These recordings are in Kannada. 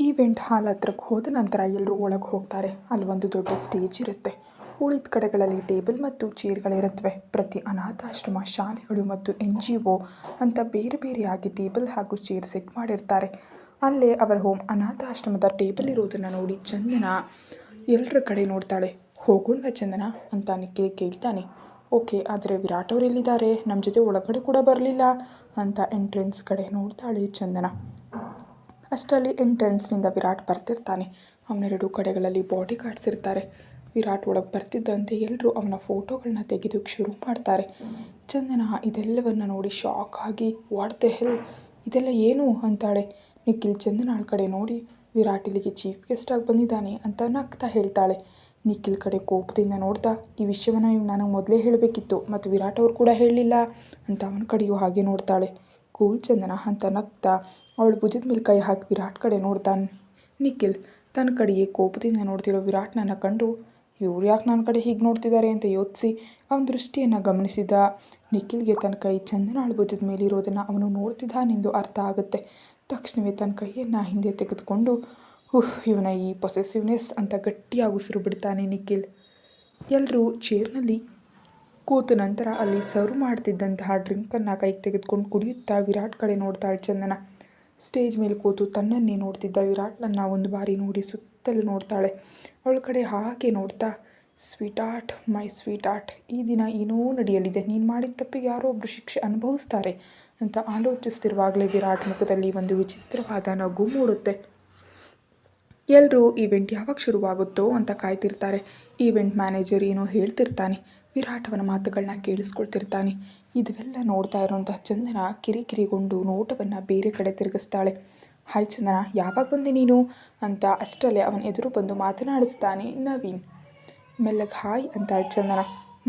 ಈವೆಂಟ್ ಹಾಲ್ ಹತ್ರಕ್ಕೆ ಹೋದ ನಂತರ ಎಲ್ಲರೂ ಒಳಗೆ ಹೋಗ್ತಾರೆ. ಅಲ್ಲಿ ಒಂದು ದೊಡ್ಡ ಸ್ಟೇಜ್ ಇರುತ್ತೆ. ಉಳಿದ ಕಡೆಗಳಲ್ಲಿ ಟೇಬಲ್ ಮತ್ತು ಚೇರ್ಗಳಿರುತ್ತವೆ. ಪ್ರತಿ ಅನಾಥಾಶ್ರಮ, ಶಾಲೆಗಳು ಮತ್ತು NGO ಅಂತ ಬೇರೆ ಬೇರೆಯಾಗಿ ಟೇಬಲ್ ಹಾಗೂ ಚೇರ್ ಸೆಟ್ ಮಾಡಿರ್ತಾರೆ. ಅಲ್ಲೇ ಅವರ್ ಹೋಮ್ ಅನಾಥಾಶ್ರಮದ ಟೇಬಲ್ ಇರೋದನ್ನು ನೋಡಿ ಚಂದನ ಎಲ್ಲರ ಕಡೆ ನೋಡ್ತಾಳೆ. ಹೋಗೋಣ ಚಂದನ ಅಂತ ನಿಖಿಲ್ ಕೇಳ್ತಾನೆ. ಓಕೆ, ಆದರೆ ವಿರಾಟ್ ಅವ್ರು ಎಲ್ಲಿದ್ದಾರೆ? ನಮ್ಮ ಜೊತೆ ಒಳಗಡೆ ಕೂಡ ಬರಲಿಲ್ಲ ಅಂತ ಎಂಟ್ರೆನ್ಸ್ ಕಡೆ ನೋಡ್ತಾಳೆ ಚಂದನ. ಅಷ್ಟರಲ್ಲಿ ಎಂಟ್ರೆನ್ಸ್ನಿಂದ ವಿರಾಟ್ ಬರ್ತಿರ್ತಾನೆ. ಅವನೆರಡು ಕಡೆಗಳಲ್ಲಿ ಬಾಡಿ ಗಾರ್ಡ್ಸ್ ಇರ್ತಾರೆ. ವಿರಾಟ್ ಒಳಗೆ ಬರ್ತಿದ್ದಂತೆ ಎಲ್ಲರೂ ಅವನ ಫೋಟೋಗಳನ್ನ ತೆಗೆಯೋಕ್ಕೆ ಶುರು ಮಾಡ್ತಾರೆ. ಚಂದನ ಇದೆಲ್ಲವನ್ನು ನೋಡಿ ಶಾಕ್ ಆಗಿ ವಾಟ್ ದ ಹೆಲ್, ಇದೆಲ್ಲ ಏನು ಅಂತಾಳೆ. ನಿಖಿಲ್ ಚಂದನಾಳ ಕಡೆ ನೋಡಿ ವಿರಾಟ್ ಇಲ್ಲಿಗೆ ಚೀಫ್ ಗೆಸ್ಟ್ ಆಗಿ ಬಂದಿದ್ದಾನೆ ಅಂತ ನಗ್ತಾ ಹೇಳ್ತಾಳೆ. ನಿಖಿಲ್ ಕಡೆ ಕೋಪದಿಂದ ನೋಡ್ತಾ, ಈ ವಿಷಯವನ್ನು ನೀವು ನನಗೆ ಮೊದಲೇ ಹೇಳಬೇಕಿತ್ತು ಮತ್ತು ವಿರಾಟ್ ಅವ್ರು ಕೂಡ ಹೇಳಲಿಲ್ಲ ಅಂತ ಅವನ ಕಡೆಯೂ ಹಾಗೆ ನೋಡ್ತಾಳೆ. ಕೂಲ್ ಚಂದನ ಅಂತ ನಗ್ತಾ ಅವಳು ಭುಜದ ಮೇಲೆ ಕೈ ಹಾಕಿ ವಿರಾಟ್ ಕಡೆ ನೋಡ್ತಾನೆ. ನಿಖಿಲ್ ತನ್ನ ಕಡೆಯೇ ಕೋಪದಿಂದ ನೋಡ್ತಿರೋ ವಿರಾಟ್ನನ್ನು ಕಂಡು ಇವ್ರು ಯಾಕೆ ನನ್ನ ಕಡೆ ಹೀಗೆ ನೋಡ್ತಿದ್ದಾರೆ ಅಂತ ಯೋಚಿಸಿ ಅವನ ದೃಷ್ಟಿಯನ್ನು ಗಮನಿಸಿದ ನಿಖಿಲ್ಗೆ ತನ್ನ ಕೈ ಚಂದನಾಳ ಭುಜದ ಮೇಲಿರೋದನ್ನು ಅವನು ನೋಡ್ತಿದ್ದಾನೆಂದು ಅರ್ಥ ಆಗುತ್ತೆ. ತಕ್ಷಣವೇ ತನ್ನ ಕೈಯನ್ನು ಹಿಂದೆ ತೆಗೆದುಕೊಂಡು ಇವನ ಈ ಪೊಸೆಸಿವ್ನೆಸ್ ಅಂತ ಗಟ್ಟಿಯಾಗಿ ಉಸಿರು ಬಿಡ್ತಾನೆ ನಿಖಿಲ್. ಎಲ್ಲರೂ ಚೇರ್ನಲ್ಲಿ ಕೂತ ನಂತರ ಅಲ್ಲಿ ಸರ್ವ್ ಮಾಡ್ತಿದ್ದಂತಹ ಡ್ರಿಂಕನ್ನು ಕೈಗೆ ತೆಗೆದುಕೊಂಡು ಕುಡಿಯುತ್ತಾ ವಿರಾಟ್ ಕಡೆ ನೋಡ್ತಾಳೆ ಚಂದನ. ಸ್ಟೇಜ್ ಮೇಲೆ ಕೂತು ತನ್ನನ್ನೇ ನೋಡ್ತಿದ್ದ ವಿರಾಟ್ನನ್ನು ಒಂದು ಬಾರಿ ನೋಡಿ ಸುತ್ತಲೂ ನೋಡ್ತಾಳೆ. ಅವಳ ಕಡೆ ಹಾಗೆ ನೋಡ್ತಾ, sweet art, my sweet art, ಈ ದಿನ ಏನೋ ನಡೆಯಲಿದೆ, ನೀನು ಮಾಡಿದ ತಪ್ಪಿಗೆ ಯಾರೋ ಒಬ್ಬರು ಶಿಕ್ಷೆ ಅನುಭವಿಸ್ತಾರೆ ಅಂತ ಆಲೋಚಿಸ್ತಿರುವಾಗಲೇ ವಿರಾಟ್ ಮುಖದಲ್ಲಿ ಒಂದು ವಿಚಿತ್ರವಾದ ನಗು ಮೂಡುತ್ತೆ. ಎಲ್ಲರೂ ಈವೆಂಟ್ ಯಾವಾಗ ಶುರುವಾಗುತ್ತೋ ಅಂತ ಕಾಯ್ತಿರ್ತಾರೆ. ಈವೆಂಟ್ ಮ್ಯಾನೇಜರ್ ಏನೋ ಹೇಳ್ತಿರ್ತಾನೆ. ವಿರಾಟ್ ಅವನ ಮಾತುಗಳನ್ನ ಕೇಳಿಸ್ಕೊಳ್ತಿರ್ತಾನೆ. ಇದೆಲ್ಲ ನೋಡ್ತಾ ಇರೋಂಥ ಚಂದನ ಕಿರಿಕಿರಿಗೊಂಡು ನೋಟವನ್ನು ಬೇರೆ ಕಡೆ ತಿರುಗಿಸ್ತಾಳೆ. ಹಾಯ್ ಚಂದನ, ಯಾವಾಗ ಬಂದೆ ನೀನು ಅಂತ ಅಷ್ಟರಲ್ಲೇ ಅವನ ಎದುರು ಬಂದು ಮಾತನಾಡಿಸ್ತಾನೆ ನವೀನ್. ಮೆಲ್ಲಗೆ ಹಾಯ್ ಅಂತಾಳೆ ಚಂದನ.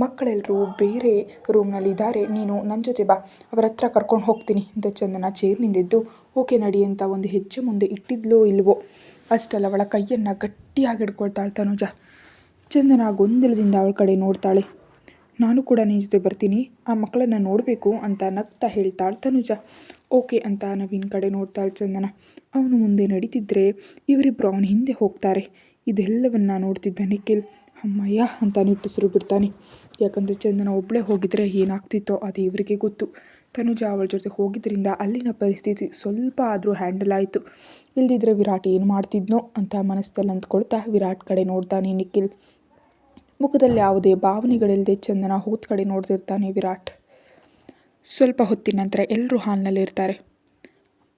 ಮಕ್ಕಳೆಲ್ಲರೂ ಬೇರೆ ರೂಮ್ನಲ್ಲಿದ್ದಾರೆ, ನೀನು ನನ್ನ ಜೊತೆ ಬಾ, ಅವರ ಹತ್ರ ಕರ್ಕೊಂಡು ಹೋಗ್ತೀನಿ ಅಂತ ಚಂದನ ಚೇರ್ನಿಂದಿದ್ದು ಓಕೆ ನಡಿ ಅಂತ ಒಂದು ಹೆಜ್ಜೆ ಮುಂದೆ ಇಟ್ಟಿದ್ಲೋ ಇಲ್ವೋ ಅಷ್ಟಲ್ಲ ಅವಳ ಕೈಯನ್ನು ಗಟ್ಟಿಯಾಗಿ ಹಿಡ್ಕೊಳ್ತಾಳೆ ತನುಜ. ಚಂದನ ಗೊಂದಲದಿಂದ ಅವಳ ಕಡೆ ನೋಡ್ತಾಳೆ. ನಾನು ಕೂಡ ನಿನ್ನ ಜೊತೆ ಬರ್ತೀನಿ, ಆ ಮಕ್ಕಳನ್ನು ನೋಡಬೇಕು ಅಂತ ನಗ್ತಾ ಹೇಳ್ತಾಳೆ ತನುಜ. ಓಕೆ ಅಂತ ನವೀನ್ ಕಡೆ ನೋಡ್ತಾಳೆ ಚಂದನ. ಅವನು ಮುಂದೆ ನಡೀತಿದ್ರೆ ಇವರಿಬ್ಬರು ಅವನ ಹಿಂದೆ ಹೋಗ್ತಾರೆ. ಇದೆಲ್ಲವನ್ನು ನೋಡ್ತಿದ್ದ ನಿಖಿಲ್ ಅಮ್ಮಯ್ಯ ಅಂತ ನಿಟ್ಟುಸಿರು ಬಿಡ್ತಾನೆ. ಯಾಕಂದರೆ ಚಂದನ ಒಬ್ಬಳೇ ಹೋಗಿದ್ರೆ ಏನಾಗ್ತಿತ್ತೋ ಅದು ಇವರಿಗೆ ಗೊತ್ತು. ತನುಜ ಅವಳ ಜೊತೆ ಹೋಗಿದ್ದರಿಂದ ಅಲ್ಲಿನ ಪರಿಸ್ಥಿತಿ ಸ್ವಲ್ಪ ಆದರೂ ಹ್ಯಾಂಡಲ್ ಆಯಿತು. ಇಲ್ದಿದ್ರೆ ವಿರಾಟ್ ಏನು ಮಾಡ್ತಿದ್ನೋ ಅಂತ ಮನಸ್ಸಲ್ಲಿ ಅಂದ್ಕೊಳ್ತಾ ವಿರಾಟ್ ಕಡೆ ನೋಡ್ತಾನೆ ನಿಖಿಲ್. ಮುಖದಲ್ಲಿ ಯಾವುದೇ ಭಾವನೆಗಳಿಲ್ಲದೆ ಚಂದನ ಹೋದ ಕಡೆ ನೋಡ್ತಿರ್ತಾನೆ ವಿರಾಟ್. ಸ್ವಲ್ಪ ಹೊತ್ತಿನ ನಂತರ ಎಲ್ಲರೂ ಹಾಲ್ನಲ್ಲಿ ಇರ್ತಾರೆ.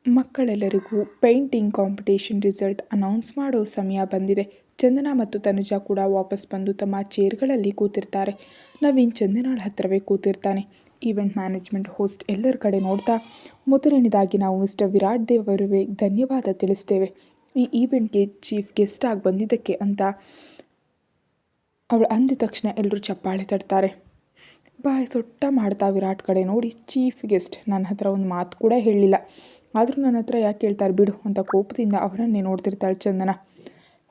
ಮಕ್ಕಳೆಲ್ಲರಿಗೂ ಪೇಂಟಿಂಗ್ ಕಾಂಪಿಟೇಷನ್ ರಿಸಲ್ಟ್ ಅನೌನ್ಸ್ ಮಾಡೋ ಸಮಯ ಬಂದಿದೆ. ಚಂದನ ಮತ್ತು ತನುಜ ಕೂಡ ವಾಪಸ್ ಬಂದು ತಮ್ಮ ಚೇರ್ಗಳಲ್ಲಿ ಕೂತಿರ್ತಾರೆ. ನವೀನ್ ಚಂದನಾಳ ಹತ್ತಿರವೇ ಕೂತಿರ್ತಾನೆ. ಈವೆಂಟ್ ಮ್ಯಾನೇಜ್ಮೆಂಟ್ ಹೋಸ್ಟ್ ಎಲ್ಲರ ಕಡೆ ನೋಡ್ತಾ, ಮೊದಲನೇದಾಗಿ ನಾವು ಮಿಸ್ಟರ್ ವಿರಾಟ್ ದೇವ್ ಅವರಿಗೆ ಧನ್ಯವಾದ ತಿಳಿಸ್ತೇವೆ ಈ ಈವೆಂಟ್ಗೆ ಚೀಫ್ ಗೆಸ್ಟ್ ಆಗಿ ಬಂದಿದ್ದಕ್ಕೆ ಅಂತ ಅವಳು ಅಂದ ತಕ್ಷಣ ಎಲ್ಲರೂ ಚಪ್ಪಾಳೆ ತಡ್ತಾರೆ. ಬಾಯ್ ಸೊಟ್ಟ ಮಾಡ್ತಾ ವಿರಾಟ್ ಕಡೆ ನೋಡಿ, ಚೀಫ್ ಗೆಸ್ಟ್ ನನ್ನ ಹತ್ರ ಒಂದು ಮಾತು ಕೂಡ ಹೇಳಲಿಲ್ಲ, ಆದರೂ ನನ್ನ ಹತ್ರ ಯಾಕೆ ಕೇಳ್ತಾರೆ ಬಿಡು ಅಂತ ಕೋಪದಿಂದ ಅವರನ್ನೇ ನೋಡ್ತಿರ್ತಾಳೆ Chandana.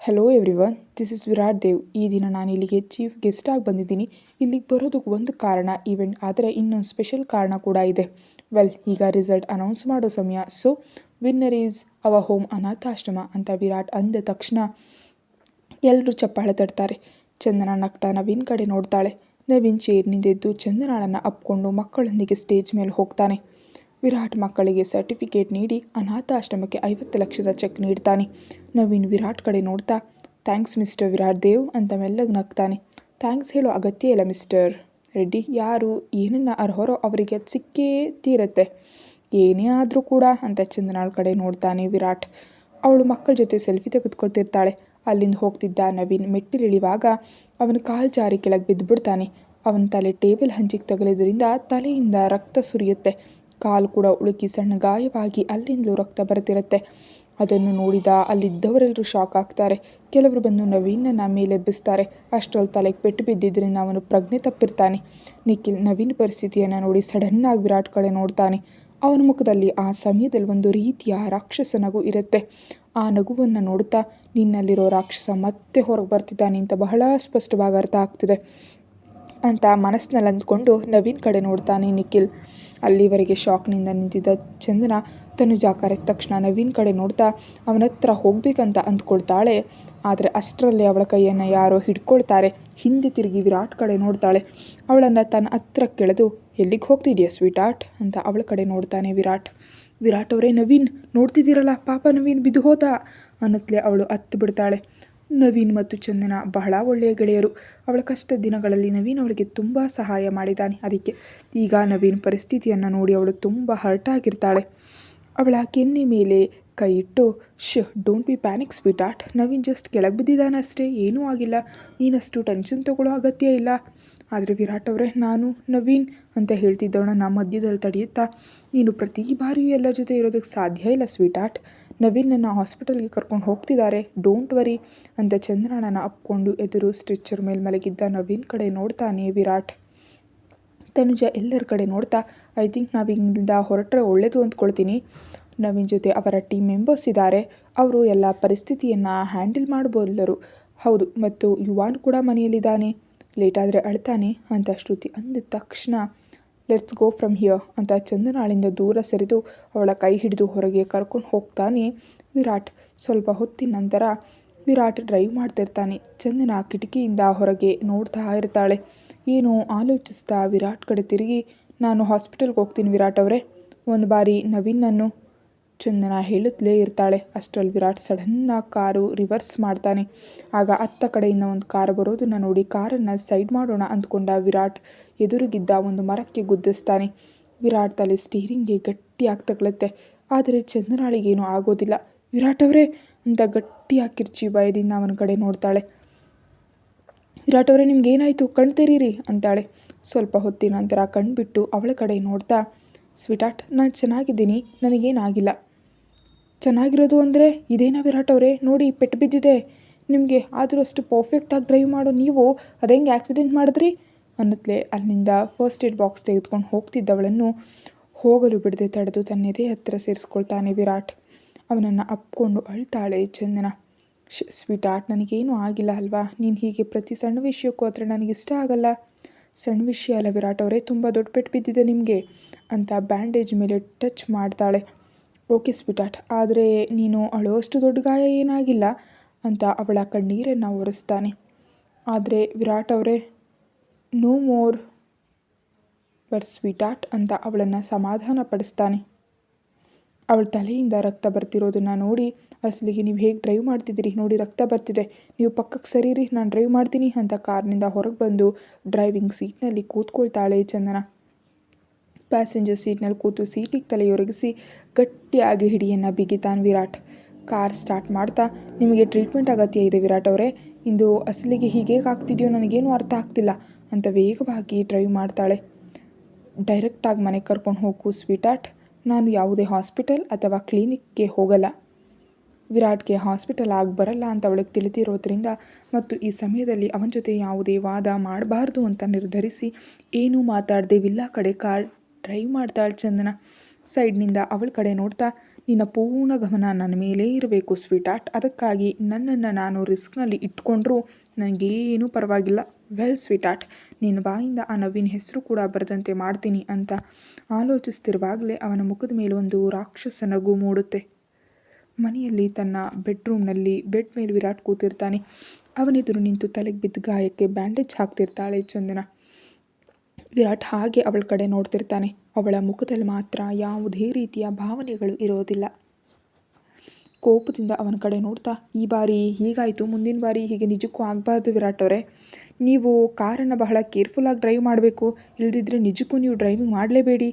Hello everyone, this is Virat Dev. ಈ ದಿನ ನಾನು ಇಲ್ಲಿಗೆ ಚೀಫ್ ಗೆಸ್ಟ್ ಆಗಿ ಬಂದಿದ್ದೀನಿ. ಇಲ್ಲಿಗೆ ಬರೋದಕ್ಕೆ ಒಂದು ಕಾರಣ ಈವೆಂಟ್, ಆದರೆ ಇನ್ನೊಂದು ಸ್ಪೆಷಲ್ ಕಾರಣ ಕೂಡ ಇದೆ. ವೆಲ್, ಈಗ ರಿಸಲ್ಟ್ ಅನೌನ್ಸ್ ಮಾಡೋ ಸಮಯ. So winner is our home ಅನಾಥಾಶ್ರಮ ಅಂತ ವಿರಾಟ್ ಅಂದ ತಕ್ಷಣ ಎಲ್ಲರೂ ಚಪ್ಪಾಳೆ ತಡ್ತಾರೆ. ಚಂದನ ನಗ್ತಾ ನವೀನ್ ಕಡೆ ನೋಡ್ತಾಳೆ. ನವೀನ್ ಚೇರ್ನಿಂದೆದ್ದು ಚಂದನಾಳನ್ನು ಅಪ್ಕೊಂಡು ಮಕ್ಕಳೊಂದಿಗೆ ಸ್ಟೇಜ್ ಮೇಲೆ ಹೋಗ್ತಾನೆ. ವಿರಾಟ್ ಮಕ್ಕಳಿಗೆ ಸರ್ಟಿಫಿಕೇಟ್ ನೀಡಿ ಅನಾಥಾಶ್ರಮಕ್ಕೆ 50 ಲಕ್ಷದ ಚೆಕ್ ನೀಡ್ತಾನೆ. ನವೀನ್ ವಿರಾಟ್ ಕಡೆ ನೋಡ್ತಾ, ಥ್ಯಾಂಕ್ಸ್ ಮಿಸ್ಟರ್ ವಿರಾಟ್ ದೇವ್ ಅಂತ ಮೆಲ್ಲಗೆ ನಗ್ತಾನೆ. ಥ್ಯಾಂಕ್ಸ್ ಹೇಳೋ ಅಗತ್ಯ ಇಲ್ಲ ಮಿಸ್ಟರ್ ರೆಡ್ಡಿ, ಯಾರು ಏನನ್ನು ಅರ್ಹರೋ ಅವರಿಗೆ ಅದು ಸಿಕ್ಕೇ ತೀರತ್ತೆ, ಏನೇ ಆದರೂ ಕೂಡ ಅಂತ ಚಂದನಾಳ ಕಡೆ ನೋಡ್ತಾನೆ ವಿರಾಟ್. ಅವಳು ಮಕ್ಕಳ ಜೊತೆ ಸೆಲ್ಫಿ ತೆಗೆದುಕೊಳ್ತಿರ್ತಾಳೆ. ಅಲ್ಲಿಂದ ಹೋಗ್ತಿದ್ದ ನವೀನ್ ಮೆಟ್ಟಿಲಿಳಿವಾಗ ಅವನ ಕಾಲು ಜಾರಿ ಕೆಳಗೆ ಬಿದ್ದುಬಿಡ್ತಾನೆ. ಅವನ ತಲೆ ಟೇಬಲ್ ಹಂಚಿಗೆ ತಗಲಿದ್ರಿಂದ ತಲೆಯಿಂದ ರಕ್ತ ಸುರಿಯುತ್ತೆ. ಕಾಲು ಕೂಡ ಉಳುಕಿ ಸಣ್ಣ ಗಾಯವಾಗಿ ಅಲ್ಲಿಂದಲೂ ರಕ್ತ ಬರ್ತಿರುತ್ತೆ. ಅದನ್ನು ನೋಡಿದ ಅಲ್ಲಿದ್ದವರೆಲ್ಲರೂ ಶಾಕ್ ಆಗ್ತಾರೆ. ಕೆಲವರು ಬಂದು ನವೀನನ್ನು ಮೇಲೆಬ್ಬಿಸ್ತಾರೆ. ಅಷ್ಟರಲ್ಲಿ ತಲೆಗೆ ಪೆಟ್ಟು ಬಿದ್ದಿದ್ದರಿಂದ ಅವನು ಪ್ರಜ್ಞೆ ತಪ್ಪಿರ್ತಾನೆ. ನಿಖಿಲ್ ನವೀನ್ ಪರಿಸ್ಥಿತಿಯನ್ನು ನೋಡಿ ಸಡನ್ನಾಗಿ ವಿರಾಟ್ ಕಡೆ ನೋಡ್ತಾನೆ. ಅವನ ಮುಖದಲ್ಲಿ ಆ ಸಮಯದಲ್ಲಿ ಒಂದು ರೀತಿಯ ರಾಕ್ಷಸ ನಗು ಇರುತ್ತೆ. ಆ ನಗುವನ್ನು ನೋಡ್ತಾ, ನಿನ್ನಲ್ಲಿರೋ ರಾಕ್ಷಸ ಮತ್ತೆ ಹೊರಗೆ ಬರ್ತಿದ್ದಾನೆ ಅಂತ ಬಹಳ ಸ್ಪಷ್ಟವಾಗಿ ಅರ್ಥ ಆಗ್ತಿದೆ. ಅಂತ ಮನಸ್ಸಿನಲ್ಲಿ ಅಂದ್ಕೊಂಡು ನವೀನ್ ಕಡೆ ನೋಡ್ತಾನೆ ನಿಖಿಲ್. ಅಲ್ಲಿವರೆಗೆ ಶಾಕ್ನಿಂದ ನಿಂತಿದ್ದ ಚಂದನ ತನುಜ ಕರೆದ ತಕ್ಷಣ ನವೀನ್ ಕಡೆ ನೋಡ್ತಾ ಅವನ ಹತ್ರ ಹೋಗ್ಬೇಕಂತ ಅಂದ್ಕೊಳ್ತಾಳೆ. ಆದರೆ ಅಷ್ಟರಲ್ಲೇ ಅವಳ ಕೈಯನ್ನು ಯಾರೋ ಹಿಡ್ಕೊಳ್ತಾರೆ. ಹಿಂದೆ ತಿರುಗಿ ವಿರಾಟ್ ಕಡೆ ನೋಡ್ತಾಳೆ. ಅವಳನ್ನು ತನ್ನ ಹತ್ರ ಕೆಳೆದು ಎಲ್ಲಿಗೆ ಹೋಗ್ತಿದ್ಯಾ ಸ್ವೀಟ್ ಆರ್ಟ್ ಅಂತ ಅವಳ ಕಡೆ ನೋಡ್ತಾನೆ ವಿರಾಟ್. ವಿರಾಟ್ ಅವರೇ, ನವೀನ್ ನೋಡ್ತಿದ್ದೀರಲ್ಲ, ಪಾಪ ನವೀನ್ ಬಿದ್ದು ಹೋದ ಅನ್ನತ್ಲೆ ಅವಳು ಹತ್ತು ಬಿಡ್ತಾಳೆ. ನವೀನ್ ಮತ್ತು ಚಂದನ ಬಹಳ ಒಳ್ಳೆಯ ಗೆಳೆಯರು. ಅವಳ ಕಷ್ಟದ ದಿನಗಳಲ್ಲಿ ನವೀನ್ ಅವಳಿಗೆ ತುಂಬ ಸಹಾಯ ಮಾಡಿದ್ದಾನೆ. ಅದಕ್ಕೆ ಈಗ ನವೀನ್ ಪರಿಸ್ಥಿತಿಯನ್ನು ನೋಡಿ ಅವಳು ತುಂಬ ಹರ್ಟ್ ಆಗಿರ್ತಾಳೆ. ಅವಳ ಕೆನ್ನೆ ಮೇಲೆ ಕೈ ಇಟ್ಟು, don't be panic sweet art, Naveen just ಕೆಳಗೆ ಬಿದ್ದಿದ್ದಾನೆ ಅಷ್ಟೇ, ಏನೂ ಆಗಿಲ್ಲ, ನೀನಷ್ಟು ಟೆನ್ಷನ್ ತಗೊಳ್ಳೋ ಅಗತ್ಯ ಇಲ್ಲ. ಆದರೆ ವಿರಾಟ್ ಅವರೇ, ನಾನು ನವೀನ್ ಅಂತ ಹೇಳ್ತಿದ್ದವಳನ್ನು ಮಧ್ಯದಲ್ಲಿ ತಡೆಯುತ್ತಾ, ನೀನು ಪ್ರತಿ ಬಾರಿಯೂ ಎಲ್ಲ ಜೊತೆ ಇರೋದಕ್ಕೆ ಸಾಧ್ಯ ಇಲ್ಲ ಸ್ವೀಟ್ ಆರ್ಟ್, ನವೀನನ್ನು ಹಾಸ್ಪಿಟಲ್ಗೆ ಕರ್ಕೊಂಡು ಹೋಗ್ತಿದ್ದಾರೆ, ಡೋಂಟ್ ವರಿ ಅಂತ ಚಂದ್ರನನ್ನು ಅಪ್ಕೊಂಡು ಎದುರು ಸ್ಟ್ರೆಚರ್ ಮೇಲೆ ಮಲಗಿದ್ದ ನವೀನ್ ಕಡೆ ನೋಡ್ತಾನೆ ವಿರಾಟ್. ತನುಜ ಎಲ್ಲರ ಕಡೆ ನೋಡ್ತಾ, ಐ ಥಿಂಕ್ ನಾವಿಂದ ಹೊರಟ್ರೆ ಒಳ್ಳೆಯದು ಅಂದ್ಕೊಳ್ತೀನಿ. ನವೀನ್ ಜೊತೆ ಅವರ ಟೀಮ್ ಮೆಂಬರ್ಸ್ ಇದ್ದಾರೆ, ಅವರು ಎಲ್ಲ ಪರಿಸ್ಥಿತಿಯನ್ನು ಹ್ಯಾಂಡಲ್ ಮಾಡಬಲ್ಲರು. ಹೌದು, ಮತ್ತು ಯುವಾನ್ ಕೂಡ ಮನೆಯಲ್ಲಿದ್ದಾನೆ, ಲೇಟಾದರೆ ಅಳ್ತಾನೆ ಅಂತ ಶ್ರುತಿ ಅಂದ ತಕ್ಷಣ ಲೆಟ್ಸ್ ಗೋ ಫ್ರಮ್ ಹಿಯರ್ ಅಂತ ಚಂದನಾಳಿಂದ ದೂರ ಸರಿದು ಅವಳ ಕೈ ಹಿಡಿದು ಹೊರಗೆ ಕರ್ಕೊಂಡು ಹೋಗ್ತಾನೆ ವಿರಾಟ್. ಸ್ವಲ್ಪ ಹೊತ್ತಿನ ನಂತರ ವಿರಾಟ್ ಡ್ರೈವ್ ಮಾಡ್ತಿರ್ತಾನೆ. ಚಂದನ ಕಿಟಕಿಯಿಂದ ಹೊರಗೆ ನೋಡ್ತಾ ಇರ್ತಾಳೆ. ಏನೋ ಆಲೋಚಿಸ್ತಾ ವಿರಾಟ್ ಕಡೆ ತಿರುಗಿ, ನಾನು ಹಾಸ್ಪಿಟಲ್ಗೆ ಹೋಗ್ತೀನಿ ವಿರಾಟ್ ಅವರೇ, ಒಂದು ಬಾರಿ ನವೀನನ್ನು ಚಂದನ ಹೇಳುತ್ತಲೇ ಇರ್ತಾಳೆ. ಅಷ್ಟರಲ್ಲಿ ವಿರಾಟ್ ಸಡನ್ನಾಗಿ ಕಾರು ರಿವರ್ಸ್ ಮಾಡ್ತಾನೆ. ಆಗ ಅತ್ತ ಕಡೆಯಿಂದ ಒಂದು ಕಾರು ಬರೋದನ್ನು ನೋಡಿ ಕಾರನ್ನು ಸೈಡ್ ಮಾಡೋಣ ಅಂದ್ಕೊಂಡ ವಿರಾಟ್ ಎದುರಿಗಿದ್ದ ಒಂದು ಮರಕ್ಕೆ ಗುದ್ದಿಸ್ತಾನೆ. ವಿರಾಟ್ ತಲೆ ಸ್ಟೀರಿಂಗ್ಗೆ ಗಟ್ಟಿಯಾಗಿ ತಗಲುತ್ತೆ. ಆದರೆ ಚಂದನಾಳಿಗೇನೂ ಆಗೋದಿಲ್ಲ. ವಿರಾಟ್ ಅವರೇ ಅಂತ ಗಟ್ಟಿಯಾಗಿ ಕಿರ್ಚಿ ಭಯದಿಂದ ಅವನ ಕಡೆ ನೋಡ್ತಾಳೆ. ವಿರಾಟ್ ಅವರೇ, ನಿಮ್ಗೇನಾಯಿತು, ಕಣ್ ತೆರೀರಿ ಅಂತಾಳೆ. ಸ್ವಲ್ಪ ಹೊತ್ತಿನ ನಂತರ ಕಣ್ಬಿಟ್ಟು ಅವಳ ಕಡೆ ನೋಡ್ತಾ, ಸ್ವೀಟ್ ಆರ್ಟ್, ನಾನು ಚೆನ್ನಾಗಿದ್ದೀನಿ, ನನಗೇನಾಗಿಲ್ಲ. ಚೆನ್ನಾಗಿರೋದು ಅಂದರೆ ಇದೇನಾ ವಿರಾಟ್ ಅವರೇ, ನೋಡಿ ಪೆಟ್ಟು ಬಿದ್ದಿದೆ ನಿಮಗೆ, ಆದರೂ ಅಷ್ಟು ಪರ್ಫೆಕ್ಟಾಗಿ ಡ್ರೈವ್ ಮಾಡೋ ನೀವು ಅದೆಂಗೆ ಆಕ್ಸಿಡೆಂಟ್ ಮಾಡಿದ್ರಿ ಅನ್ನತ್ಲೆ ಅಲ್ಲಿಂದ ಫಸ್ಟ್ ಏಡ್ ಬಾಕ್ಸ್ ತೆಗೆದುಕೊಂಡು ಹೋಗ್ತಿದ್ದವಳನ್ನು ಹೋಗಲು ಬಿಡದೆ ತಡೆದು ತನ್ನೆದೆ ಹತ್ತಿರ ಸೇರಿಸ್ಕೊಳ್ತಾನೆ ವಿರಾಟ್. ಅವನನ್ನು ಅಪ್ಕೊಂಡು ಅಳ್ತಾಳೆ ಚಂದನ. ಸ್ವೀಟ್ ಆರ್ಟ್, ನನಗೇನೂ ಆಗಿಲ್ಲ ಅಲ್ವಾ, ನೀನು ಹೀಗೆ ಪ್ರತಿ ಸಣ್ಣ ವಿಷಯಕ್ಕೂ ಹತ್ರ ನನಗಿಷ್ಟ ಆಗಲ್ಲ. ಸಣ್ಣ ವಿಷಯ ಅಲ್ಲ ವಿರಾಟ್ ಅವರೇ, ತುಂಬ ದೊಡ್ಡ ಪೆಟ್ಟು ಬಿದ್ದಿದೆ ನಿಮಗೆ ಅಂತ ಬ್ಯಾಂಡೇಜ್ ಮೇಲೆ ಟಚ್ ಮಾಡ್ತಾಳೆ. ಓಕೆ ಸ್ವೀಟ್ ಆರ್ಟ್, ಆದರೆ ನೀನು ಅಳೋಷ್ಟು ದೊಡ್ಡ ಗಾಯ ಏನಾಗಿಲ್ಲ ಅಂತ ಅವಳ ಕಣ್ಣೀರನ್ನು ಒರೆಸ್ತಾನೆ. ಆದರೆ ವಿರಾಟ್ ಅವರೇ, no more but sweetheart ಅಂತ ಅವಳನ್ನು ಸಮಾಧಾನ ಪಡಿಸ್ತಾನೆ. ಅವಳ ತಲೆಯಿಂದ ರಕ್ತ ಬರ್ತಿರೋದನ್ನು ನೋಡಿ, ಅಸಲಿಗೆ ನೀವು ಹೇಗೆ ಡ್ರೈವ್ ಮಾಡ್ತಿದ್ದೀರಿ ನೋಡಿ, ರಕ್ತ ಬರ್ತಿದೆ, ನೀವು ಪಕ್ಕಕ್ಕೆ ಸರೀರಿ, ನಾನು ಡ್ರೈವ್ ಮಾಡ್ತೀನಿ ಅಂತ ಕಾರ್ನಿಂದ ಹೊರಗೆ ಬಂದು ಡ್ರೈವಿಂಗ್ ಸೀಟ್ನಲ್ಲಿ ಕೂತ್ಕೊಳ್ತಾಳೆ ಚಂದನ. ಪ್ಯಾಸೆಂಜರ್ ಸೀಟ್ನಲ್ಲಿ ಕೂತು ಸೀಟಿಗೆ ತಲೆಯೊರಗಿಸಿ ಗಟ್ಟಿಯಾಗಿ ಹಿಡಿಯನ್ನು ಬಿಗಿತಾನೆ ವಿರಾಟ್. ಕಾರ್ ಸ್ಟಾರ್ಟ್ ಮಾಡ್ತಾ, ನಿಮಗೆ ಟ್ರೀಟ್ಮೆಂಟ್ ಅಗತ್ಯ ಇದೆ ವಿರಾಟ್ ಅವರೇ, ಇಂದು ಅಸಲಿಗೆ ಹೀಗೆ ಆಗ್ತಿದೆಯೋ ನನಗೇನು ಅರ್ಥ ಆಗ್ತಿಲ್ಲ ಅಂತ ವೇಗವಾಗಿ ಡ್ರೈವ್ ಮಾಡ್ತಾಳೆ. ಡೈರೆಕ್ಟಾಗಿ ಮನೆಗೆ ಕರ್ಕೊಂಡು ಹೋಗು ಸ್ವೀಟ್ ಆರ್ಟ್, ನಾನು ಯಾವುದೇ ಹಾಸ್ಪಿಟಲ್ ಅಥವಾ ಕ್ಲಿನಿಕ್ಗೆ ಹೋಗಲ್ಲ. ವಿರಾಟ್ಗೆ ಹಾಸ್ಪಿಟಲ್ ಆಗಿ ಬರಲ್ಲ ಅಂತ ಅವಳಿಗೆ ತಿಳಿದಿರೋದ್ರಿಂದ ಮತ್ತು ಈ ಸಮಯದಲ್ಲಿ ಅವನ ಜೊತೆ ಯಾವುದೇ ವಾದ ಮಾಡಬಾರ್ದು ಅಂತ ನಿರ್ಧರಿಸಿ ಏನೂ ಮಾತಾಡದೆ ವಿಲ್ಲಾ ಕಡೆ ಕಾರ್ ಡ್ರೈವ್ ಮಾಡ್ತಾಳೆ ಚಂದನ. ಸೈಡ್ನಿಂದ ಅವಳ ಕಡೆ ನೋಡ್ತಾ, ನಿನ್ನ ಪೂರ್ಣ ಗಮನ ನನ್ನ ಮೇಲೇ ಇರಬೇಕು ಸ್ವೀಟ್ ಆರ್ಟ್, ಅದಕ್ಕಾಗಿ ನನ್ನನ್ನು ನಾನು ರಿಸ್ಕ್ನಲ್ಲಿ ಇಟ್ಕೊಂಡ್ರೂ ನನಗೇನೂ ಪರವಾಗಿಲ್ಲ. ವೆಲ್ ಸ್ವೀಟ್ ಆರ್ಟ್, ನಿನ್ನ ಬಾಯಿಂದ ಆ ನವೀನ್ ಹೆಸರು ಕೂಡ ಬರದಂತೆ ಮಾಡ್ತೀನಿ ಅಂತ ಆಲೋಚಿಸ್ತಿರುವಾಗಲೇ ಅವನ ಮುಖದ ಮೇಲೆ ಒಂದು ರಾಕ್ಷಸ ನಗು ಮೂಡುತ್ತೆ. ಮನೆಯಲ್ಲಿ ತನ್ನ ಬೆಡ್ರೂಮ್ನಲ್ಲಿ ಬೆಡ್ ಮೇಲೆ ವಿರಾಟ್ ಕೂತಿರ್ತಾನೆ. ಅವನೆದುರು ನಿಂತು ತಲೆಗೆ ಬಿದ್ದ ಗಾಯಕ್ಕೆ ಬ್ಯಾಂಡೇಜ್ ಹಾಕ್ತಿರ್ತಾಳೆ ಚಂದನ. ವಿರಾಟ್ ಹಾಗೆ ಅವಳ ಕಡೆ ನೋಡ್ತಿರ್ತಾನೆ. ಅವಳ ಮುಖದಲ್ಲಿ ಮಾತ್ರ ಯಾವುದೇ ರೀತಿಯ ಭಾವನೆಗಳು ಇರೋದಿಲ್ಲ. ಕೋಪದಿಂದ ಅವನ ಕಡೆ ನೋಡ್ತಾ, ಈ ಬಾರಿ ಹೀಗಾಯಿತು, ಮುಂದಿನ ಬಾರಿ ಹೀಗೆ ನಿಜಕ್ಕೂ ಆಗಬಾರ್ದು ವಿರಾಟ್ ಅವರೇ, ನೀವು ಕಾರನ್ನು ಬಹಳ ಕೇರ್ಫುಲ್ಲಾಗಿ ಡ್ರೈವ್ ಮಾಡಬೇಕು, ಇಲ್ಲದಿದ್ದರೆ ನಿಜಕ್ಕೂ ನೀವು ಡ್ರೈವಿಂಗ್ ಮಾಡಲೇಬೇಡಿ.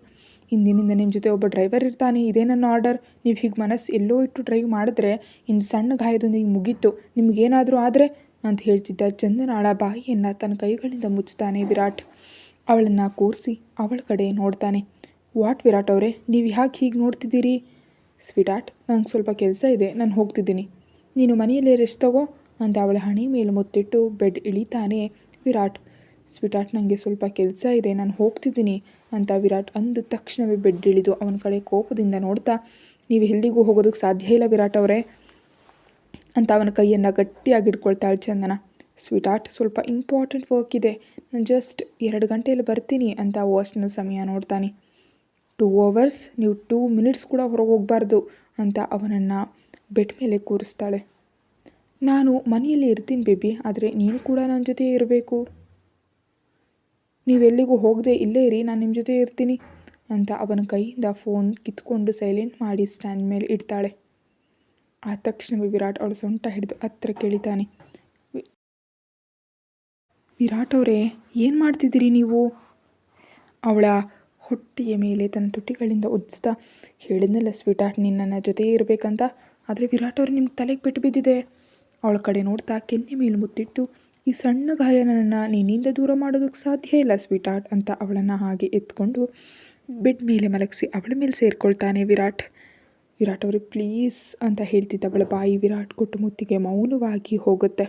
ಇಂದಿನಿಂದ ನಿಮ್ಮ ಜೊತೆ ಒಬ್ಬ ಡ್ರೈವರ್ ಇರ್ತಾನೆ, ಇದೇ ನನ್ನ ಆರ್ಡರ್. ನೀವು ಹೀಗೆ ಮನಸ್ಸು ಎಲ್ಲೋ ಇಟ್ಟು ಡ್ರೈವ್ ಮಾಡಿದ್ರೆ ಇನ್ನು ಸಣ್ಣ ಗಾಯದೊಂದಿಗೆ ಮುಗೀತು, ನಿಮಗೇನಾದರೂ ಆದರೆ ಅಂತ ಹೇಳ್ತಿದ್ದ ಚಂದನಾಳ ಬಾಯಿಯನ್ನು ತನ್ನ ಕೈಗಳಿಂದ ಮುಚ್ತಾನೆ ವಿರಾಟ್. ಅವಳನ್ನು ಕೂರಿಸಿ ಅವಳ ಕಡೆ ನೋಡ್ತಾನೆ. ವಾಟ್ ವಿರಾಟ್ ಅವರೇ, ನೀವು ಯಾಕೆ ಹೀಗೆ ನೋಡ್ತಿದ್ದೀರಿ? ಸ್ವೀಟ್ ಆರ್ಟ್, ನನಗೆ ಸ್ವಲ್ಪ ಕೆಲಸ ಇದೆ, ನಾನು ಹೋಗ್ತಿದ್ದೀನಿ, ನೀನು ಮನೆಯಲ್ಲೇ ರೆಸ್ಟ್ ತಗೋ ಅಂತ ಅವಳ ಹಣೆ ಮೇಲೆ ಮುತ್ತಿಟ್ಟು ಬೆಡ್ ಇಳಿತಾನೆ ವಿರಾಟ್. ಸ್ವೀಟ್ ಆರ್ಟ್, ನನಗೆ ಸ್ವಲ್ಪ ಕೆಲಸ ಇದೆ, ನಾನು ಹೋಗ್ತಿದ್ದೀನಿ ಅಂತ ವಿರಾಟ್ ಅಂದ ತಕ್ಷಣವೇ ಬೆಡ್ ಇಳಿದು ಅವನ ಕಡೆ ಕೋಪದಿಂದ ನೋಡ್ತಾ, ನೀವು ಎಲ್ಲಿಗೂ ಹೋಗೋದಕ್ಕೆ ಸಾಧ್ಯ ಇಲ್ಲ ವಿರಾಟ್ ಅವರೇ ಅಂತ ಅವನ ಕೈಯನ್ನು ಗಟ್ಟಿಯಾಗಿ ಹಿಡ್ಕೊಳ್ತಾಳೆ ಚಂದನ. ಸ್ವೀಟ್ ಆರ್ಟ್ ಸ್ವಲ್ಪ ಇಂಪಾರ್ಟೆಂಟ್ ವರ್ಕ್ ಇದೆ, ನಾನು ಜಸ್ಟ್ 2 ಗಂಟೆಯಲ್ಲಿ ಬರ್ತೀನಿ ಅಂತ ವಾಚ್ನ ಸಮಯ ನೋಡ್ತಾನೆ. 2 ಅವರ್ಸ್, ನೀವು 2 ಮಿನಿಟ್ಸ್ ಕೂಡ ಹೊರಗೆ ಹೋಗಬಾರ್ದು ಅಂತ ಅವನನ್ನು ಬೆಡ್ ಮೇಲೆ ಕೂರಿಸ್ತಾಳೆ. ನಾನು ಮನೆಯಲ್ಲಿ ಇರ್ತೀನಿ ಬೇಬಿ, ಆದರೆ ನೀನು ಕೂಡ ನನ್ನ ಜೊತೆ ಇರಬೇಕು. ನೀವೆಲ್ಲಿಗೂ ಹೋಗದೆ ಇಲ್ಲೇ ಇರಿ, ನಾನು ನಿಮ್ಮ ಜೊತೆ ಇರ್ತೀನಿ ಅಂತ ಅವನ ಕೈಯಿಂದ ಫೋನ್ ಕಿತ್ಕೊಂಡು ಸೈಲೆಂಟ್ ಮಾಡಿ ಸ್ಟ್ಯಾಂಡ್ ಮೇಲೆ ಇಡ್ತಾಳೆ. ಆ ತಕ್ಷಣವೇ ವಿರಾಟ್ ಅವಳ ಸೊಂಟ ಹಿಡಿದು ಹತ್ರ ಕೇಳಿತಾನೆ. ವಿರಾಟ್ ಅವರೇ, ಏನು ಮಾಡ್ತಿದ್ದೀರಿ ನೀವು? ಅವಳ ಹೊಟ್ಟೆಯ ಮೇಲೆ ತನ್ನ ತುಟಿಗಳಿಂದ ಉಜ್ಜಿಸ್ತಾ, ಹೇಳಿದ್ನಲ್ಲ ಸ್ವೀಟ್ ಆರ್ಟ್ ನೀನು ನನ್ನ ಜೊತೆ ಇರಬೇಕಂತ, ಆದರೆ ವಿರಾಟ್ ಅವ್ರೆ ನಿಮ್ಗೆ ತಲೆಗೆ ಪೆಟ್ಟು ಬಿದ್ದಿದೆ. ಅವಳ ಕಡೆ ನೋಡ್ತಾ ಕೆನ್ನೆ ಮೇಲೆ ಮುತ್ತಿಟ್ಟು, ಈ ಸಣ್ಣ ಗಾಯ ನನ್ನನ್ನು ನಿನ್ನಿಂದ ದೂರ ಮಾಡೋದಕ್ಕೆ ಸಾಧ್ಯ ಇಲ್ಲ ಸ್ವೀಟ್ ಆರ್ಟ್ ಅಂತ ಅವಳನ್ನು ಹಾಗೆ ಎತ್ಕೊಂಡು ಬೆಡ್ ಮೇಲೆ ಮಲಗಿಸಿ ಅವಳ ಮೇಲೆ ಸೇರಿಕೊಳ್ತಾನೆ ವಿರಾಟ್. ವಿರಾಟ್ ಅವರೇ ಪ್ಲೀಸ್ ಅಂತ ಹೇಳ್ತಿದ್ದ ಅವಳ ಬಾಯಿ ವಿರಾಟ್ ಕೊಟ್ಟು ಮುತ್ತಿಗೆ ಮೌನವಾಗಿ ಹೋಗುತ್ತೆ.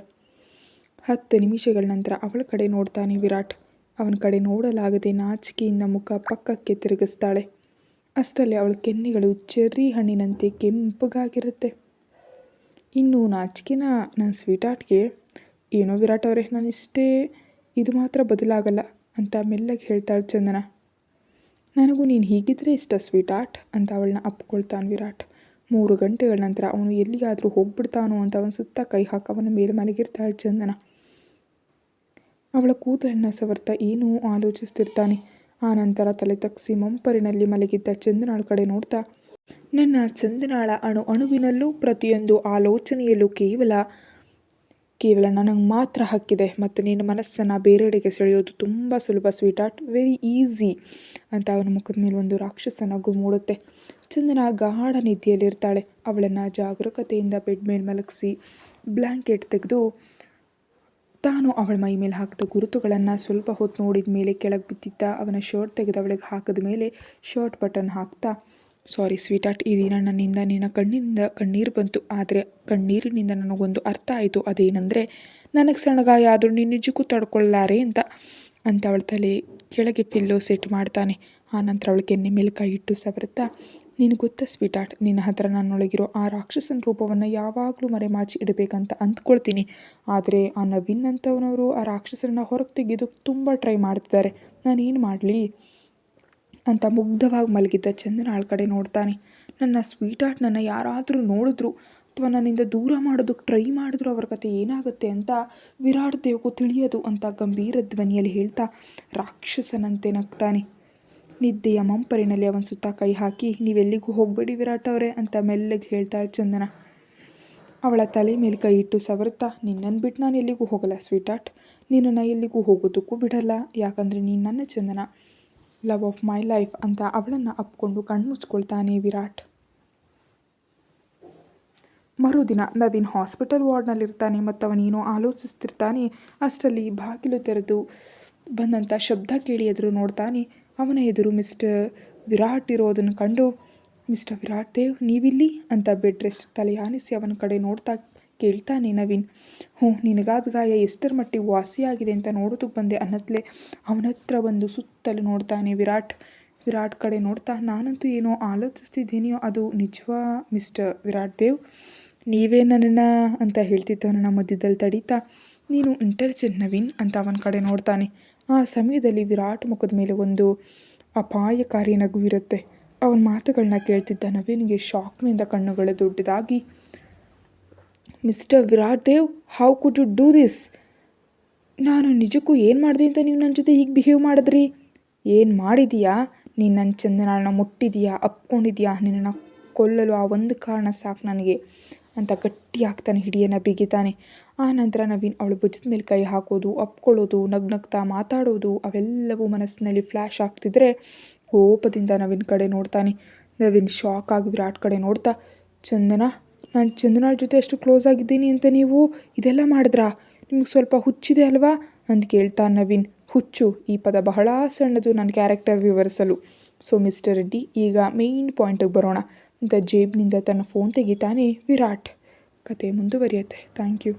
10 ನಿಮಿಷಗಳ ನಂತರ ಅವಳ ಕಡೆ ನೋಡ್ತಾನೆ ವಿರಾಟ್. ಅವನ ಕಡೆ ನೋಡಲಾಗದೆ ನಾಚಿಕೆಯಿಂದ ಮುಖ ಪಕ್ಕಕ್ಕೆ ತಿರುಗಿಸ್ತಾಳೆ. ಅಷ್ಟರಲ್ಲಿ ಅವಳ ಕೆನ್ನೆಗಳು ಚೆರ್ರಿ ಹಣ್ಣಿನಂತೆ ಕೆಂಪಗಾಗಿರುತ್ತೆ. ಇನ್ನು ನಾಚಿಕೆನ ನನ್ನ ಸ್ವೀಟ್ ಆರ್ಟ್ಗೆ, ಏನೋ ವಿರಾಟ್ ಅವರೇ ನಾನಿಷ್ಟೇ, ಇದು ಮಾತ್ರ ಬದಲಾಗಲ್ಲ ಅಂತ ಮೆಲ್ಲಗೆ ಹೇಳ್ತಾಳೆ ಚಂದನ. ನನಗೂ ನೀನು ಹೀಗಿದ್ರೆ ಇಷ್ಟ ಸ್ವೀಟ್ ಆರ್ಟ್ ಅಂತ ಅವಳನ್ನ ಅಪ್ಕೊಳ್ತಾನೆ ವಿರಾಟ್. 3 ಗಂಟೆಗಳ ನಂತರ ಅವನು ಎಲ್ಲಿಗಾದರೂ ಹೋಗ್ಬಿಡ್ತಾನೋ ಅಂತ ಅವನ ಸುತ್ತ ಕೈ ಹಾಕಿ ಅವನ ಮೇಲೆ ಮಲಗಿರ್ತಾಳೆ ಚಂದನ. ಅವಳ ಕೂದಲನ್ನು ಸವರ್ತಾ ಏನೋ ಆಲೋಚಿಸ್ತಿರ್ತಾನೆ. ಆ ನಂತರ ತಲೆ ತಗ್ಗಿಸಿ ಮಂಪರಿನಲ್ಲಿ ಮಲಗಿದ್ದ ಚಂದನಾಳ ಕಡೆ ನೋಡ್ತಾ, ನನ್ನ ಚಂದನಾಳ ಅಣುವಿನಲ್ಲೂ ಪ್ರತಿಯೊಂದು ಆಲೋಚನೆಯಲ್ಲೂ ಕೇವಲ ನನಗೆ ಮಾತ್ರ ಹಕ್ಕಿದೆ ಮತ್ತು ನಿನ್ನ ಮನಸ್ಸನ್ನು ಬೇರೆಡೆಗೆ ಸೆಳೆಯೋದು ತುಂಬ ಸುಲಭ ಸ್ವೀಟ್ ಆರ್ಟ್, ವೆರಿ ಈಸಿ ಅಂತ ಅವನ ಮುಖದ ಮೇಲೆ ಒಂದು ರಾಕ್ಷಸ ನಗು ಮೂಡುತ್ತೆ. ಚಂದನ ಗಾಢ ನಿದ್ದೆಯಲ್ಲಿರ್ತಾಳೆ. ಅವಳನ್ನು ಜಾಗರೂಕತೆಯಿಂದ ಬೆಡ್ ಮೇಲೆ ಮಲಗಿಸಿ ಬ್ಲ್ಯಾಂಕೆಟ್ ತೆಗೆದು ತಾನು ಅವಳ ಮೈ ಮೇಲೆ ಹಾಕಿದ ಗುರುತುಗಳನ್ನು ಸ್ವಲ್ಪ ಹೊತ್ತು ನೋಡಿದ ಮೇಲೆ ಕೆಳಗೆ ಬಿದ್ದಿದ್ದ ಅವನ ಶರ್ಟ್ ತೆಗೆದು ಅವಳಿಗೆ ಹಾಕಿದ ಮೇಲೆ ಶರ್ಟ್ ಬಟನ್ ಹಾಕ್ತಾ, ಸಾರಿ ಸ್ವೀಟ್ ಆರ್ಟ್, ಈ ದಿನ ನನ್ನಿಂದ ನಿನ್ನ ಕಣ್ಣಿನಿಂದ ಕಣ್ಣೀರು ಬಂತು, ಆದರೆ ಕಣ್ಣೀರಿನಿಂದ ನನಗೊಂದು ಅರ್ಥ ಆಯಿತು, ಅದೇನೆಂದರೆ ನನಗೆ ಸಣ್ಣ ಗಾಯ ಆದರೂ ನೀನು ನಿಜಕ್ಕೂ ತಡ್ಕೊಳ್ಳಾರೆ ಅಂತ ಅವಳ ತಲೆ ಕೆಳಗೆ ಪಿಲ್ಲೋ ಸೆಟ್ ಮಾಡ್ತಾನೆ. ಆನಂತರ ಅವಳ ಕೆನ್ನೆ ಮೇಲೆ ಕೈ ಇಟ್ಟು ಸವರುತ್ತಾ, ನೀನು ಗೊತ್ತಾ ಸ್ವೀಟ್ ಆರ್ಟ್, ನಿನ್ನ ಹತ್ರ ನನ್ನೊಳಗಿರೋ ಆ ರಾಕ್ಷಸನ ರೂಪವನ್ನು ಯಾವಾಗಲೂ ಮರೆಮಾಚಿ ಇಡಬೇಕಂತ ಅಂದ್ಕೊಳ್ತೀನಿ, ಆದರೆ ಆ ನವೀನ್ ಅಂತವನವರು ಆ ರಾಕ್ಷಸರನ್ನ ಹೊರಗೆ ತೆಗೆಯೋದಕ್ಕೆ ತುಂಬ ಟ್ರೈ ಮಾಡ್ತಿದ್ದಾರೆ, ನಾನೇನು ಮಾಡಲಿ ಅಂತ ಮುಗ್ಧವಾಗಿ ಮಲಗಿದ್ದ ಚಂದನಾಳ ಕಡೆ ನೋಡ್ತಾನೆ. ನನ್ನ ಸ್ವೀಟ್ ಆರ್ಟ್ ನನ್ನ ಯಾರಾದರೂ ನೋಡಿದ್ರು ಅಥವಾ ನನ್ನಿಂದ ದೂರ ಮಾಡೋದಕ್ಕೆ ಟ್ರೈ ಮಾಡಿದ್ರು ಅವ್ರ ಕತೆ ಏನಾಗುತ್ತೆ ಅಂತ ವಿರಾಟ್ ದೇವ್ಗೂ ತಿಳಿಯೋದು ಅಂತ ಗಂಭೀರ ಧ್ವನಿಯಲ್ಲಿ ಹೇಳ್ತಾ ರಾಕ್ಷಸನಂತೆ ನಗ್ತಾನೆ. ನಿದ್ದೆಯ ಮಂಪರಿನಲ್ಲಿ ಅವನ ಸುತ್ತ ಕೈ ಹಾಕಿ, ನೀವೆಲ್ಲಿಗೂ ಹೋಗಬೇಡಿ ವಿರಾಟ್ ಅವರೇ ಅಂತ ಮೆಲ್ಲಗೆ ಹೇಳ್ತಾಳೆ ಚಂದನ. ಅವಳ ತಲೆ ಮೇಲೆ ಕೈ ಇಟ್ಟು ಸವರುತ್ತಾ, ನಿನ್ನನ್ನು ಬಿಟ್ಟು ನಾನು ಎಲ್ಲಿಗೂ ಹೋಗಲ್ಲ ಸ್ವೀಟ್ ಆರ್ಟ್, ನಿನ್ನನ್ನು ಎಲ್ಲಿಗೂ ಹೋಗೋದಕ್ಕೂ ಬಿಡಲ್ಲ, ಯಾಕಂದರೆ ನೀನು ನನ್ನ ಚಂದನ, ಲವ್ ಆಫ್ ಮೈ ಲೈಫ್ ಅಂತ ಅವಳನ್ನು ಅಪ್ಕೊಂಡು ಕಣ್ಮುಚ್ಕೊಳ್ತಾನೆ ವಿರಾಟ್. ಮರುದಿನ ನವೀನ್ ಹಾಸ್ಪಿಟಲ್ ವಾರ್ಡ್ನಲ್ಲಿರ್ತಾನೆ ಮತ್ತು ಅವನೇನೋ ಆಲೋಚಿಸ್ತಿರ್ತಾನೆ. ಅಷ್ಟರಲ್ಲಿ ಬಾಗಿಲು ತೆರೆದು ಬಂದಂಥ ಶಬ್ದ ಕೇಳಿ ಎದುರು ನೋಡ್ತಾನೆ. ಅವನ ಎದುರು ಮಿಸ್ಟರ್ ವಿರಾಟ್ ಇರೋದನ್ನು ಕಂಡು, ಮಿಸ್ಟರ್ ವಿರಾಟ್ ದೇವ್ ನೀವಿಲ್ಲಿ ಅಂತ ಬೆಡ್ ರೆಸ್ಟ್ ತಲೆಯಾನಿಸಿ ಅವನ ಕಡೆ ನೋಡ್ತಾ ಕೇಳ್ತಾನೆ ನವೀನ್. ನಿನಗಾದ ಗಾಯ ಎಷ್ಟರ ಮಟ್ಟಿಗೆ ವಾಸಿಯಾಗಿದೆ ಅಂತ ನೋಡೋದಕ್ಕೆ ಬಂದೆ ಅನ್ನತ್ಲೆ ಅವನ ಹತ್ರ ಬಂದು ಸುತ್ತಲೂ ನೋಡ್ತಾನೆ ವಿರಾಟ್ ಕಡೆ ನೋಡ್ತಾ, ನಾನಂತೂ ಏನೋ ಆಲೋಚಿಸ್ತಿದ್ದೀನಿಯೋ ಅದು ನಿಜವಾ ಮಿಸ್ಟರ್ ವಿರಾಟ್ ದೇವ್, ನೀವೇ ನನ್ನನ್ನು ಅಂತ ಹೇಳ್ತಿದ್ದವನನ್ನು ಮಧ್ಯದಲ್ಲಿ ತಡೀತಾ, ನೀನು ಇಂಟೆಲಿಜೆಂಟ್ ನವೀನ್ ಅಂತ ಅವನ ಕಡೆ ನೋಡ್ತಾನೆ. ಆ ಸಮಯದಲ್ಲಿ ವಿರಾಟ್ ಮುಖದ ಮೇಲೆ ಒಂದು ಅಪಾಯಕಾರಿ ನಗು ಇರುತ್ತೆ. ಅವನ ಮಾತುಗಳನ್ನ ಕೇಳ್ತಿದ್ದ ನವೀನ್ಗೆ ಶಾಕ್ನಿಂದ ಕಣ್ಣುಗಳು ದೊಡ್ಡದಾಗಿ, mister Virat Dev, how could you do this? ನಾನು ನಿಜಕ್ಕೂ ಏನು ಮಾಡಿದೆ ಅಂತ ನೀವು ನನ್ನ ಜೊತೆ ಹೀಗೆ ಬಿಹೇವ್ ಮಾಡಿದ್ರಿ? ಏನು ಮಾಡಿದೀಯಾ? ನೀನು ನನ್ನ ಚಂದನಾಳನ್ನ ಮುಟ್ಟಿದೀಯಾ, ಅಪ್ಕೊಂಡಿದೀಯಾ? ನಿನ್ನನ್ನು ಕೊಲ್ಲಲು ಆ ಒಂದು ಕಾರಣ ಸಾಕು ನನಗೆ ಅಂತ ಗಟ್ಟಿಯಾಗಿ ತನ್ನ ಹಿಡಿಯನ್ನು ಬಿಗಿತಾನೆ. ಆ ನಂತರ ನವೀನ್ ಅವಳ ಭುಜದ ಮೇಲೆ ಕೈ ಹಾಕೋದು, ಅಪ್ಕೊಳ್ಳೋದು, ನಗ್ನಗ್ತಾ ಮಾತಾಡೋದು ಅವೆಲ್ಲವೂ ಮನಸ್ಸಿನಲ್ಲಿ ಫ್ಲ್ಯಾಶ್ ಆಗ್ತಿದ್ರೆ ಕೋಪದಿಂದ ನವೀನ್ ಕಡೆ ನೋಡ್ತಾನೆ. ನವೀನ್ ಶಾಕ್ ಆಗಿ ವಿರಾಟ್ ಕಡೆ ನೋಡ್ತಾ, ನಾನು ಚಂದನಾಳ ಜೊತೆ ಎಷ್ಟು ಕ್ಲೋಸ್ ಆಗಿದ್ದೀನಿ ಅಂತ ನೀವು ಇದೆಲ್ಲ ಮಾಡಿದ್ರಾ? ನಿಮ್ಗೆ ಸ್ವಲ್ಪ ಹುಚ್ಚಿದೆ ಅಲ್ವಾ ಅಂತ ಕೇಳ್ತಾ ನವೀನ್. ಹುಚ್ಚು ಈ ಪದ ಬಹಳ ಸಣ್ಣದು ನನ್ನ ಕ್ಯಾರೆಕ್ಟರ್ ವಿವರಿಸಲು. ಸೊ ಮಿಸ್ಟರ್ ರೆಡ್ಡಿ, ಈಗ ಮೇಯ್ನ್ ಪಾಯಿಂಟಿಗೆ ಬರೋಣ ಅಂತ ಜೇಬ್ನಿಂದ ತನ್ನ ಫೋನ್ ತೆಗಿತಾನೆ ವಿರಾಟ್. ಕತೆ ಮುಂದುವರಿಯುತ್ತೆ. Thank you.